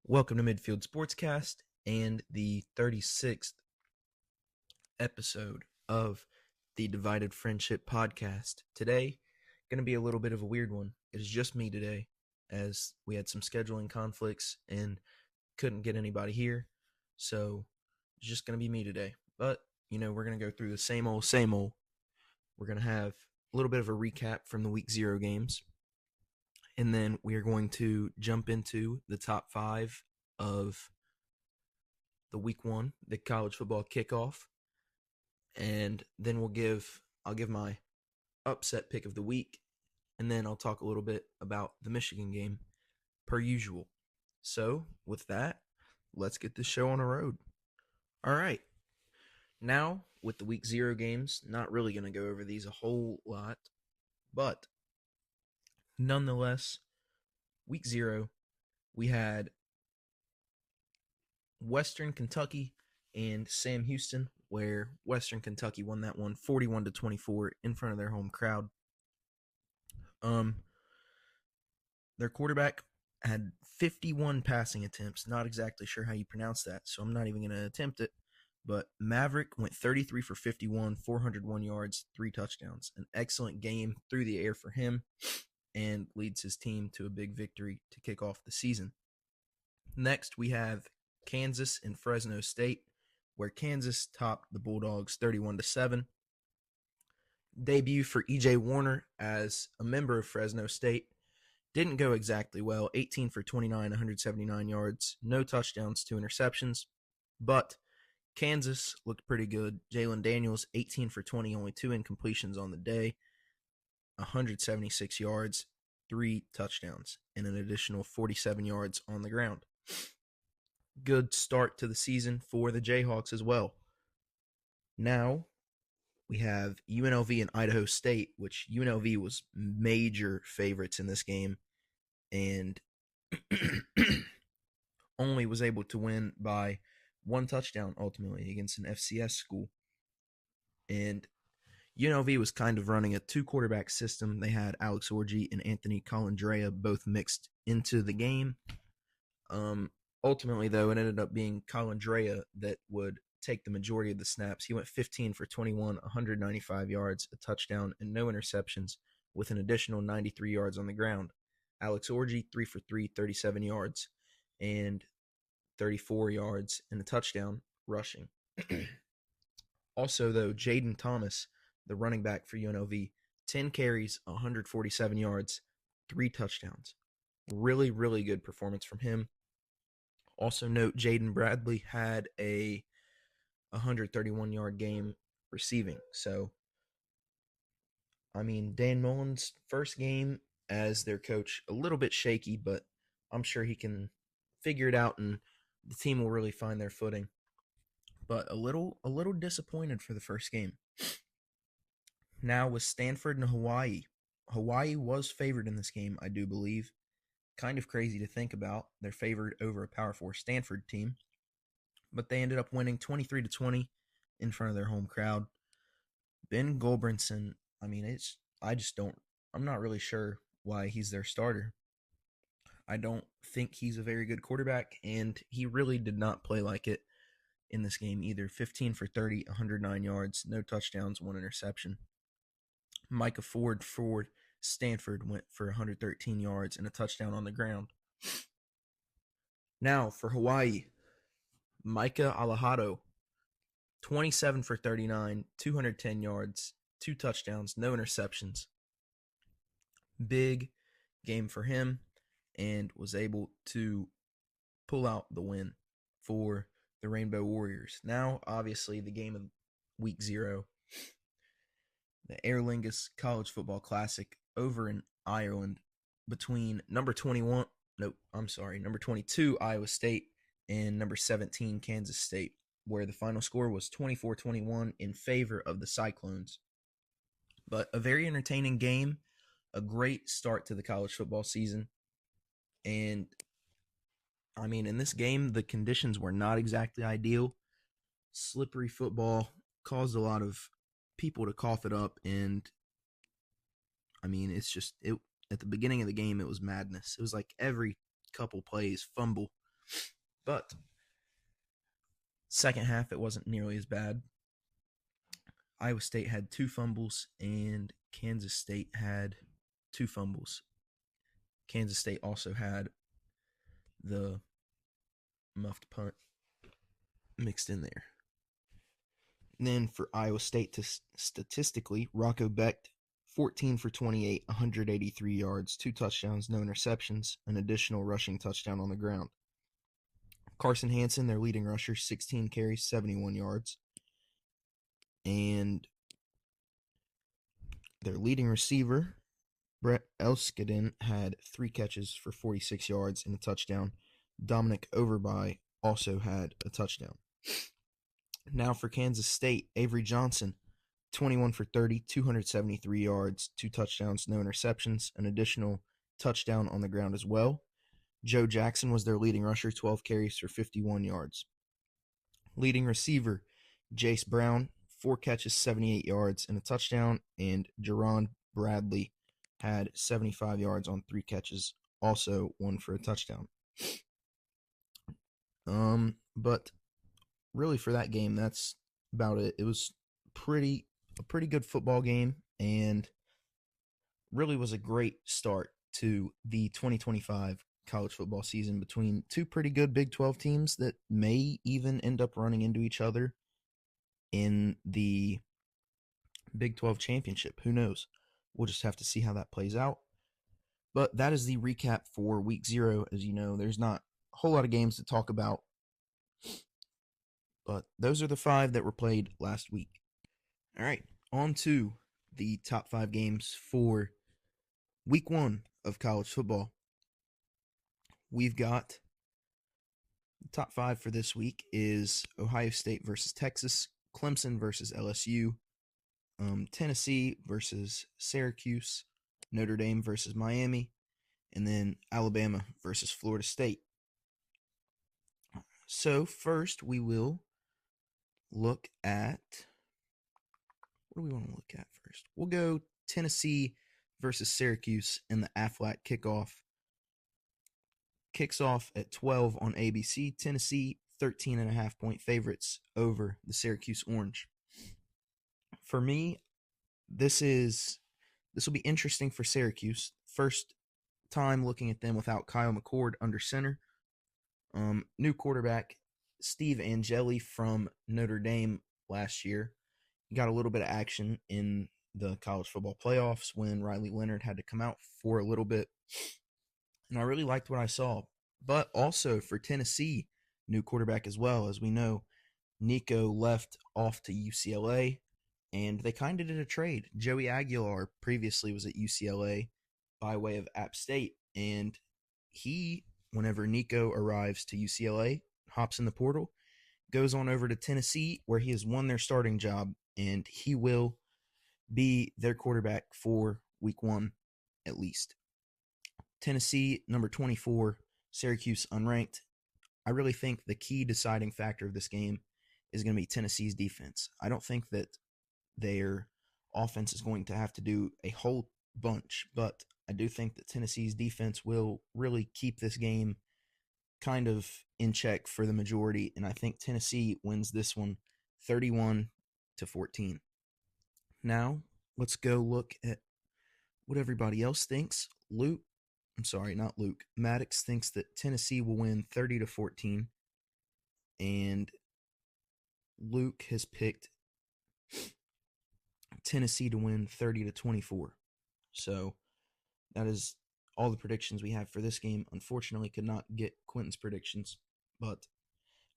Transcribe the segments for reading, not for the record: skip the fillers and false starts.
Welcome to Midfield Sportscast and the 36th episode of the Divided Friendship Podcast. Today, going to be a little bit of a weird one. It is just me today, as we had some scheduling conflicts and couldn't get anybody here. So, it's just going to be me today. But, we're going to go through the same old. We're going to have a little bit of a recap from the Week 0 games. And then we are going to jump into the top 5 of the Week 1, the college football kickoff. And then I'll give my upset pick of the week. And then I'll talk a little bit about the Michigan game, per usual. So, with that, let's get this show on the road. All right. Now, with the Week 0 games, not really going to go over these a whole lot. But, nonetheless, Week 0, we had Western Kentucky and Sam Houston, where Western Kentucky won that one 41-24 in front of their home crowd. Their quarterback had 51 passing attempts. Not exactly sure how you pronounce that, so I'm not even going to attempt it. But Maverick went 33 for 51, 401 yards, 3 touchdowns. An excellent game through the air for him, and leads his team to a big victory to kick off the season. Next, we have Kansas and Fresno State, where Kansas topped the Bulldogs 31-7. Debut for E.J. Warner as a member of Fresno State didn't go exactly well. 18 for 29, 179 yards, no touchdowns, 2 interceptions. But Kansas looked pretty good. Jalen Daniels, 18 for 20, only 2 incompletions on the day, 176 yards, 3 touchdowns, and an additional 47 yards on the ground. Good start to the season for the Jayhawks as well. Now, we have UNLV and Idaho State, which UNLV was major favorites in this game and only was able to win by 1 touchdown ultimately against an FCS school. And UNLV was kind of running a 2-quarterback system. They had Alex Orji and Anthony Colandrea both mixed into the game. Ultimately, though, it ended up being Colandrea that would take the majority of the snaps. He went 15 for 21, 195 yards, a touchdown, and no interceptions, with an additional 93 yards on the ground. Alex Orji, 3 for 3, 37 yards, and 34 yards, and a touchdown rushing. Also, though, Jaden Thomas, the running back for UNLV, 10 carries, 147 yards, 3 touchdowns. Really, really good performance from him. Also note, Jaden Bradley had a 131-yard game receiving. So, Dan Mullen's first game as their coach, a little bit shaky, but I'm sure he can figure it out and the team will really find their footing. But a little disappointed for the first game. Now with Stanford and Hawaii. Hawaii was favored in this game, I do believe. Kind of crazy to think about. They're favored over a Power 4 Stanford team. But they ended up winning 23-20 in front of their home crowd. Ben Goldbrinson, I'm not really sure why he's their starter. I don't think he's a very good quarterback, and he really did not play like it in this game either. 15 for 30, 109 yards, no touchdowns, 1 interception. Micah Ford for Stanford went for 113 yards and a touchdown on the ground. Now for Hawaii, Micah Alahado, 27 for 39, 210 yards, 2 touchdowns, no interceptions. Big game for him, and was able to pull out the win for the Rainbow Warriors. Now, obviously, the game of Week 0, the Aer Lingus College Football Classic over in Ireland between number 22 Iowa State and number 17 Kansas State, where the final score was 24-21 in favor of the Cyclones. But a very entertaining game, a great start to the college football season. And, in this game, the conditions were not exactly ideal. Slippery football caused a lot of people to cough it up, and at the beginning of the game, it was madness. It was like every couple plays, fumble. But second half, it wasn't nearly as bad. Iowa State had 2 fumbles, and Kansas State had 2 fumbles. Kansas State also had the muffed punt mixed in there. And then for Iowa State, statistically, Rocco Becht, 14 for 28, 183 yards, 2 touchdowns, no interceptions, an additional rushing touchdown on the ground. Carson Hansen, their leading rusher, 16 carries, 71 yards. And their leading receiver, Brett Elskadin, had 3 catches for 46 yards and a touchdown. Dominic Overby also had a touchdown. Now for Kansas State, Avery Johnson, 21 for 30, 273 yards, 2 touchdowns, no interceptions, an additional touchdown on the ground as well. Joe Jackson was their leading rusher, 12 carries for 51 yards. Leading receiver, Jace Brown, 4 catches, 78 yards, and a touchdown, and Jerron Bradley had 75 yards on 3 catches, also 1 for a touchdown. But really for that game, that's about it. It was a pretty good football game, and really was a great start to the 2025 college football season between 2 pretty good Big 12 teams that may even end up running into each other in the Big 12 championship. Who knows? We'll just have to see how that plays out. But that is the recap for week 0. As you know, there's not a whole lot of games to talk about, but those are the 5 that were played last week. All right, on to the top 5 games for week 1 of college football. We've got the top 5 for this week is Ohio State versus Texas, Clemson versus LSU, Tennessee versus Syracuse, Notre Dame versus Miami, and then Alabama versus Florida State. So first we will look at, what do we want to look at first? We'll go Tennessee versus Syracuse in the Aflac kickoff. Kicks off at 12 on ABC. Tennessee, 13.5 point favorites over the Syracuse Orange. For me, this will be interesting for Syracuse. First time looking at them without Kyle McCord under center. New quarterback, Steve Angeli from Notre Dame last year. He got a little bit of action in the college football playoffs when Riley Leonard had to come out for a little bit. And I really liked what I saw. But also for Tennessee, new quarterback as well. As we know, Nico left off to UCLA, and they kind of did a trade. Joey Aguilar previously was at UCLA by way of App State, and he, whenever Nico arrives to UCLA, hops in the portal, goes on over to Tennessee, where he has won their starting job, and he will be their quarterback for week 1 at least. Tennessee, number 24, Syracuse unranked. I really think the key deciding factor of this game is going to be Tennessee's defense. I don't think that their offense is going to have to do a whole bunch, but I do think that Tennessee's defense will really keep this game kind of in check for the majority, and I think Tennessee wins this one 31-14. Now, let's go look at what everybody else thinks. Maddox thinks that Tennessee will win 30-14, and Luke has picked Tennessee to win 30-24. So that is all the predictions we have for this game. Unfortunately, could not get Quentin's predictions, but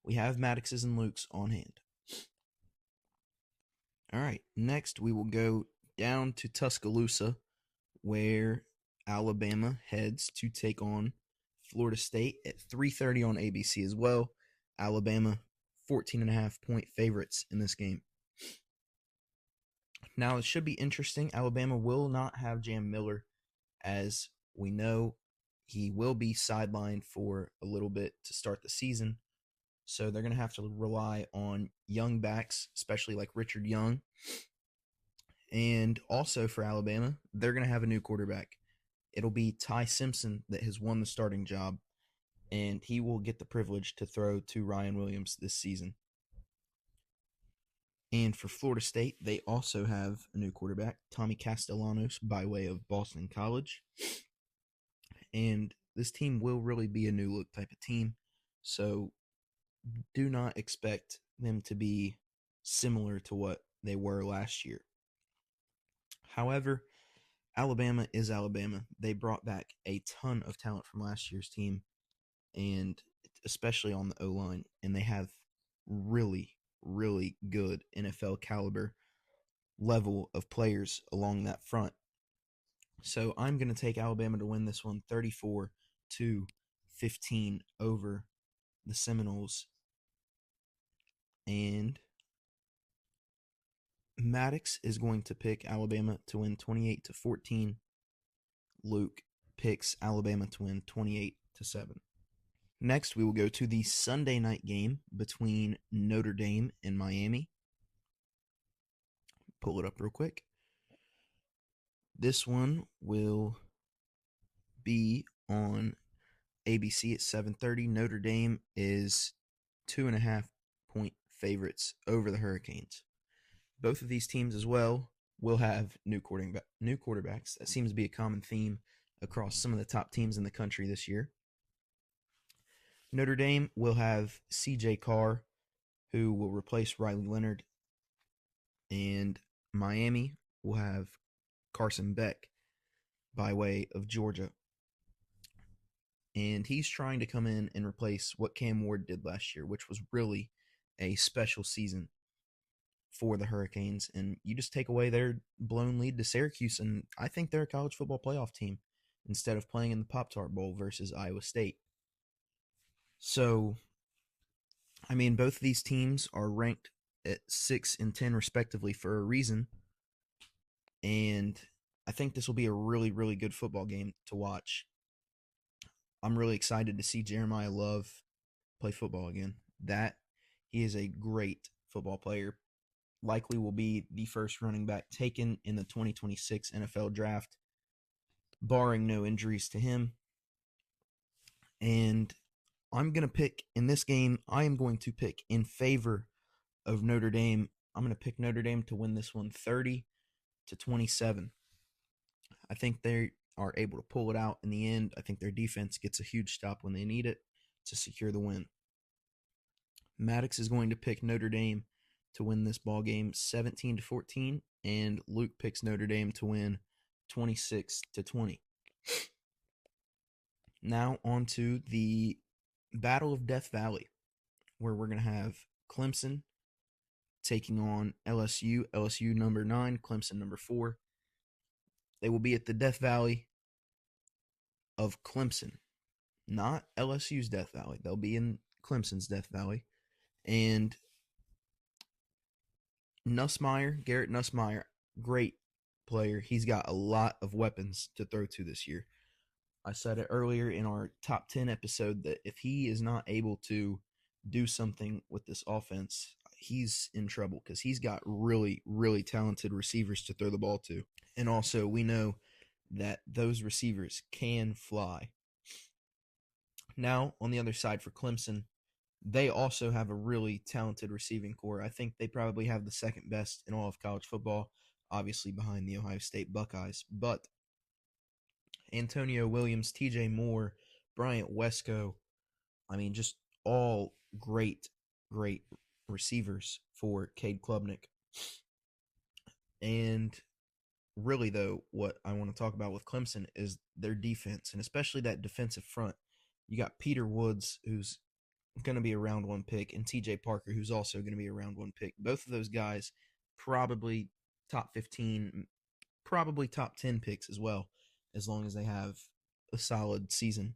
we have Maddox's and Luke's on hand. All right, next we will go down to Tuscaloosa, where Alabama heads to take on Florida State at 3:30 on ABC as well. Alabama, 14.5 point favorites in this game. Now, it should be interesting. Alabama will not have Jam Miller, as we know he will be sidelined for a little bit to start the season. So they're going to have to rely on young backs, especially like Richard Young. And also for Alabama, they're going to have a new quarterback. It'll be Ty Simpson that has won the starting job. and he will get the privilege to throw to Ryan Williams this season. And for Florida State, they also have a new quarterback, Tommy Castellanos, by way of Boston College. And this team will really be a new look type of team. So do not expect them to be similar to what they were last year. However, Alabama is Alabama. They brought back a ton of talent from last year's team, and especially on the O-line, and they have really, really good NFL caliber level of players along that front. So I'm going to take Alabama to win this one 34-15 over the Seminoles. And Maddox is going to pick Alabama to win 28-14. Luke picks Alabama to win 28-7. Next, we will go to the Sunday night game between Notre Dame and Miami. Pull it up real quick. This one will be on ABC at 7:30. Notre Dame is 2.5-point favorites over the Hurricanes. Both of these teams as well will have new quarterbacks. That seems to be a common theme across some of the top teams in the country this year. Notre Dame will have C.J. Carr, who will replace Riley Leonard, and Miami will have Carson Beck by way of Georgia. And he's trying to come in and replace what Cam Ward did last year, which was really a special season for the Hurricanes. And you just take away their blown lead to Syracuse, and I think they're a college football playoff team instead of playing in the Pop-Tart Bowl versus Iowa State. So, I mean, both of these teams are ranked at 6 and 10 respectively for a reason. And I think this will be a really, really good football game to watch. I'm really excited to see Jeremiah Love play football again. He is a great football player. Likely will be the first running back taken in the 2026 NFL draft, barring no injuries to him. And I'm going to pick, in this game, I am going to pick in favor of Notre Dame. I'm going to pick Notre Dame to win this one 30-27. I think they are able to pull it out in the end. I think their defense gets a huge stop when they need it to secure the win. Maddox is going to pick Notre Dame to win this ball game 17-14, and Luke picks Notre Dame to win 26-20. Now on to the Battle of Death Valley, where we're going to have Clemson taking on LSU. LSU number 9, Clemson number 4. They will be at the Death Valley of Clemson, not LSU's Death Valley. They'll be in Clemson's Death Valley. And Garrett Nussmeier, great player. He's got a lot of weapons to throw to this year. I said it earlier in our top 10 episode that if he is not able to do something with this offense, he's in trouble because he's got really, really talented receivers to throw the ball to. And also, we know that those receivers can fly. Now, on the other side for Clemson, they also have a really talented receiving core. I think they probably have the second best in all of college football, obviously behind the Ohio State Buckeyes. But Antonio Williams, TJ Moore, Bryant Wesco, I mean, just all great, great receivers for Cade Klubnik. And really, though, what I want to talk about with Clemson is their defense, and especially that defensive front. You got Peter Woods, who's going to be a round 1 pick, and TJ Parker, who's also going to be a round 1 pick. Both of those guys probably top 15, probably top 10 picks as well, as long as they have a solid season.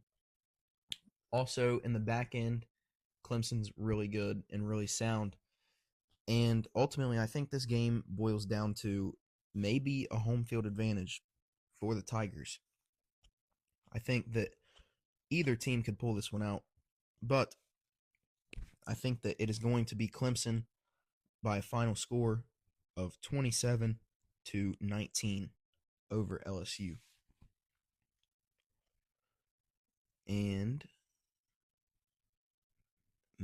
Also, in the back end, Clemson's really good and really sound. And ultimately, I think this game boils down to maybe a home field advantage for the Tigers. I think that either team could pull this one out, but I think that it is going to be Clemson by a final score of 27-19 over LSU. And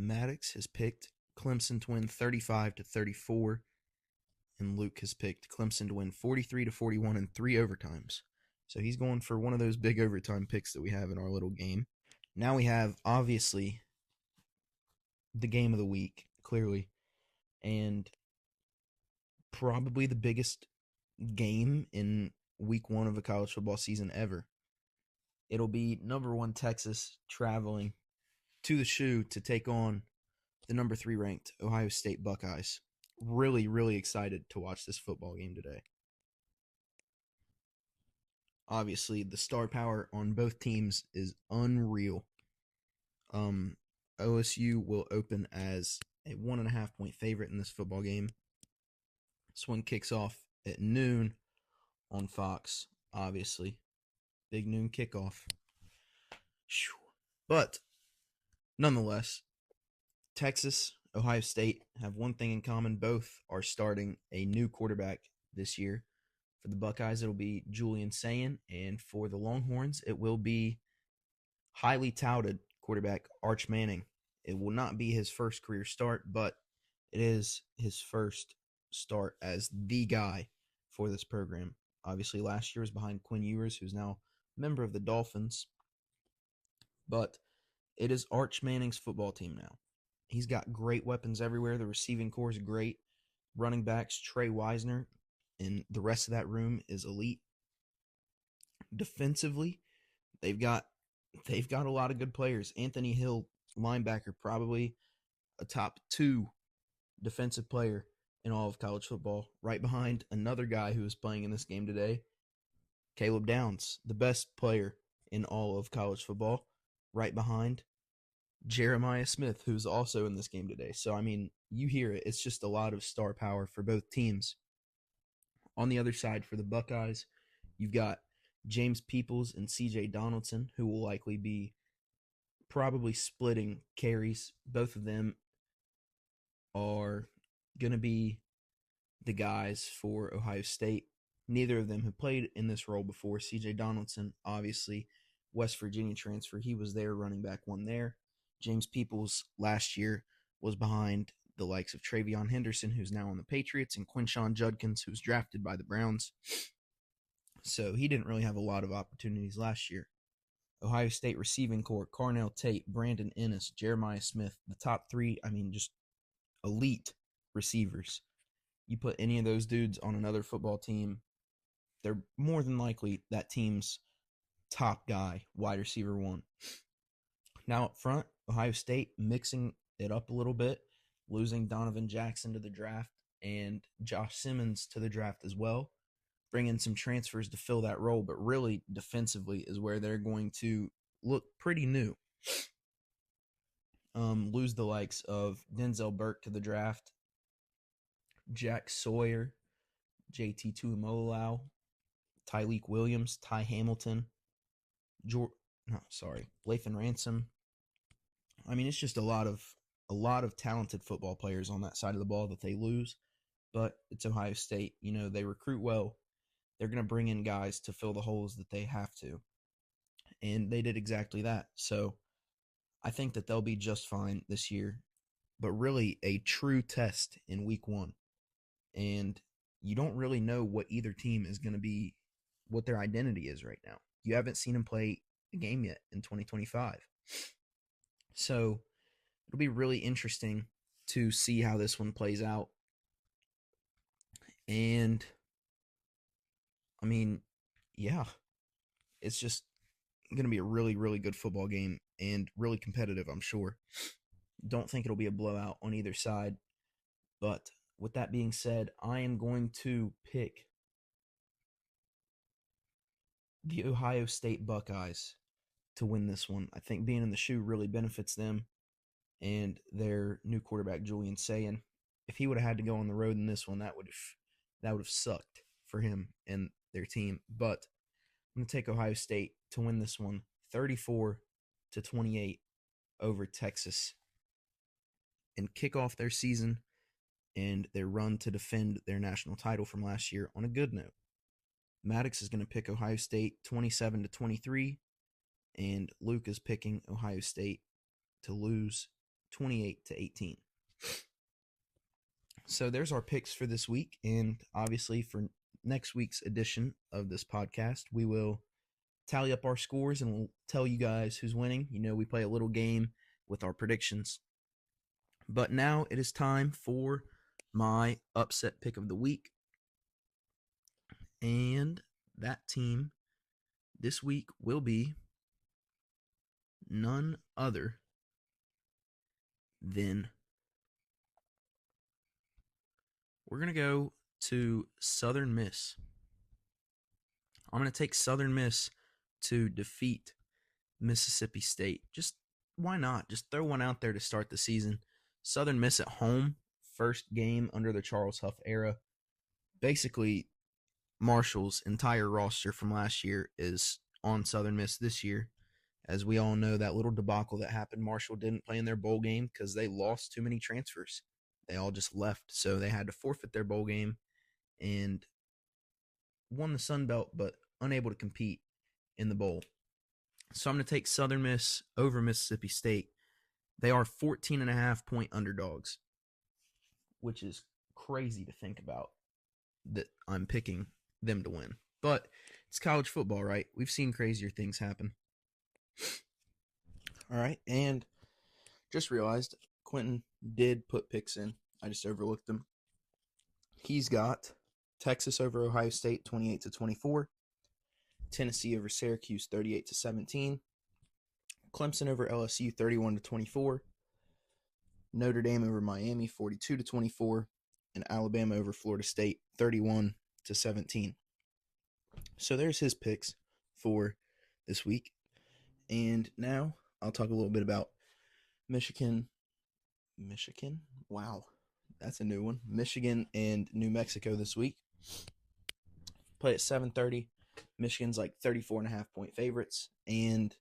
Maddox has picked Clemson to win 35-34, and Luke has picked Clemson to win 43-41 in 3 overtimes. So he's going for one of those big overtime picks that we have in our little game. Now we have, obviously, the game of the week, clearly, and probably the biggest game in week 1 of a college football season ever. It'll be number 1 Texas traveling to the Shoe to take on the number 3 ranked Ohio State Buckeyes. Really, really excited to watch this football game today. Obviously, the star power on both teams is unreal. OSU will open as a 1.5-point favorite in this football game. This one kicks off at noon on Fox, obviously. Big noon kickoff. But, nonetheless, Texas, Ohio State have one thing in common. Both are starting a new quarterback this year. For the Buckeyes, it'll be Julian Sayin, and for the Longhorns, it will be highly touted quarterback Arch Manning. It will not be his first career start, but it is his first start as the guy for this program. Obviously, last year was behind Quinn Ewers, who's now a member of the Dolphins. But it is Arch Manning's football team now. He's got great weapons everywhere. The receiving core is great. Running backs, Trey Wisner, and the rest of that room is elite. Defensively, they've got a lot of good players. Anthony Hill, linebacker, probably a top 2 defensive player in all of college football, right behind another guy who is playing in this game today, Caleb Downs, the best player in all of college football, right behind Jeremiah Smith, who's also in this game today. So, I mean, you hear it. It's just a lot of star power for both teams. On the other side, for the Buckeyes, you've got James Peoples and C.J. Donaldson, who will likely be probably splitting carries. Both of them are going to be the guys for Ohio State. Neither of them have played in this role before. C.J. Donaldson, obviously, West Virginia transfer. He was their running back one there. James Peoples last year was behind the likes of Travion Henderson, who's now on the Patriots, and Quinshon Judkins, who's drafted by the Browns. So he didn't really have a lot of opportunities last year. Ohio State receiving core, Carnell Tate, Brandon Ennis, Jeremiah Smith, the top 3, I mean, just elite receivers. You put any of those dudes on another football team, they're more than likely that team's top guy, wide receiver 1. Now up front, Ohio State mixing it up a little bit, losing Donovan Jackson to the draft and Josh Simmons to the draft as well. Bring in some transfers to fill that role, but really defensively is where they're going to look pretty new. Lose the likes of Denzel Burke to the draft, Jack Sawyer, JT Tuimoloau, Tyleik Williams, Ty Hamilton, Lathan Ransom. I mean, it's just a lot of talented football players on that side of the ball that they lose, but it's Ohio State. You know, they recruit well. They're going to bring in guys to fill the holes that they have to, and they did exactly that. So I think that they'll be just fine this year, but really a true test in week 1. And you don't really know what either team is going to be, what their identity is right now. You haven't seen them play a game yet in 2025. So it'll be really interesting to see how this one plays out. And, I mean, yeah, it's just going to be a really, really good football game and really competitive, I'm sure. Don't think it'll be a blowout on either side. But with that being said, I am going to pick the Ohio State Buckeyes to win this one. I think being in the Shoe really benefits them and their new quarterback, Julian Sayin. If he would have had to go on the road in this one, that would have sucked for him and their team. But I'm going to take Ohio State to win this one 34-28 over Texas and kick off their season and their run to defend their national title from last year on a good note. Maddox is going to pick Ohio State 27-23, and Luke is picking Ohio State to lose 28-18. So there's our picks for this week, and obviously for next week's edition of this podcast, we will tally up our scores and we'll tell you guys who's winning. We play a little game with our predictions. But now it is time for my upset pick of the week. And that team this week will be none other than, we're going to go to Southern Miss. I'm going to take Southern Miss to defeat Mississippi State. Just why not? Just throw one out there to start the season. Southern Miss at home, first game under the Charles Huff era. Basically, Marshall's entire roster from last year is on Southern Miss this year. As we all know, that little debacle that happened, Marshall didn't play in their bowl game because they lost too many transfers. They all just left, so they had to forfeit their bowl game and won the Sun Belt, but unable to compete in the bowl. So I'm going to take Southern Miss over Mississippi State. They are 14.5-point underdogs, which is crazy to think about that I'm picking them to win. But it's college football, right? We've seen crazier things happen. All right, and just realized Quentin did put picks in. I just overlooked them. He's got Texas over Ohio State 28-24, Tennessee over Syracuse 38-17, Clemson over LSU 31-24, Notre Dame over Miami 42-24, and Alabama over Florida State 31-17. So there's his picks for this week. And now I'll talk a little bit about Michigan. Wow, that's a new one. Michigan and New Mexico this week. Play at 7:30. Michigan's like 34.5-point favorites. And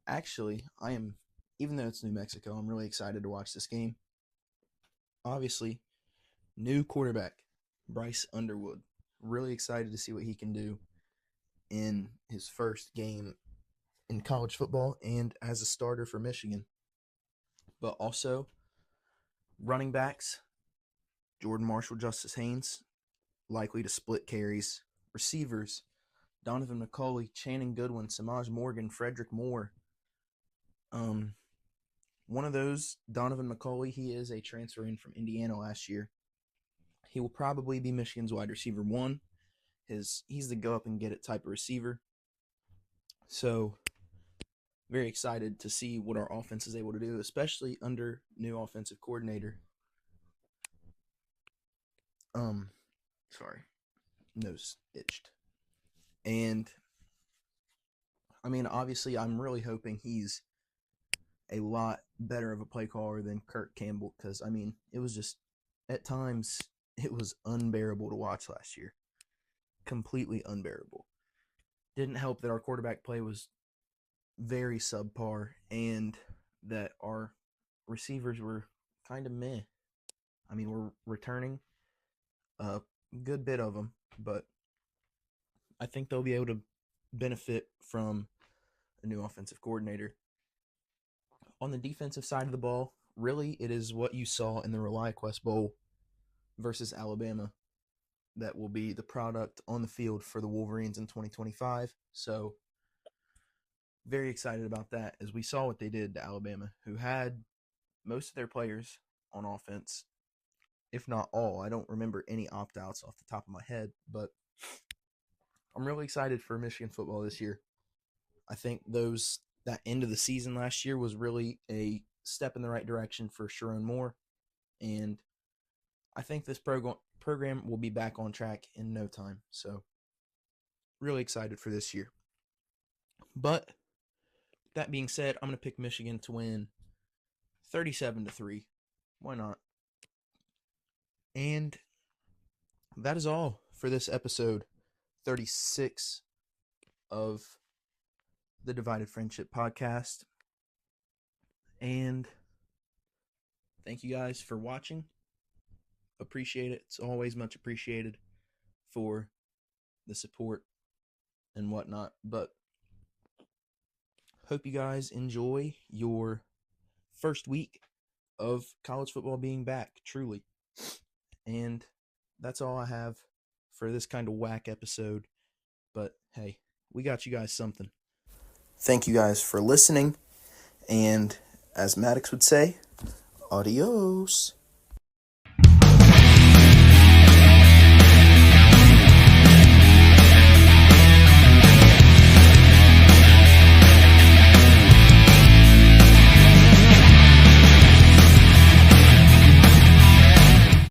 actually, even though it's New Mexico, I'm really excited to watch this game. Obviously, new quarterback, Bryce Underwood. Really excited to see what he can do in his first game in college football and as a starter for Michigan. But also, running backs, Jordan Marshall, Justice Haynes, likely to split carries. Receivers, Donovan McCulley, Channing Goodwin, Samaj Morgan, Frederick Moore. One of those, Donovan McCulley, he is a transfer in from Indiana last year. He will probably be Michigan's wide receiver one. He's the go up and get it type of receiver. So, very excited to see what our offense is able to do, especially under new offensive coordinator. Nose itched. And, obviously, I'm really hoping he's a lot better of a play caller than Kirk Campbell because, it was just, at times, it was unbearable to watch last year. Completely unbearable. Didn't help that our quarterback play was very subpar and that our receivers were kind of meh. We're returning a good bit of them, but I think they'll be able to benefit from a new offensive coordinator. On the defensive side of the ball, really it is what you saw in the ReliaQuest Bowl versus Alabama that will be the product on the field for the Wolverines in 2025. So, very excited about that as we saw what they did to Alabama, who had most of their players on offense, if not all. I don't remember any opt-outs off the top of my head, but I'm really excited for Michigan football this year. I think that end of the season last year was really a step in the right direction for Sharon Moore, and I think this program will be back on track in no time. So, really excited for this year. But that being said, I'm going to pick Michigan to win 37-3. Why not? And that is all for this episode 36 of the Divided Friendship Podcast. And thank you guys for watching. Appreciate it. It's always much appreciated for the support and whatnot. But hope you guys enjoy your first week of college football being back, truly. And that's all I have for this kind of whack episode. But hey, we got you guys something. Thank you guys for listening. And as Maddox would say, adios.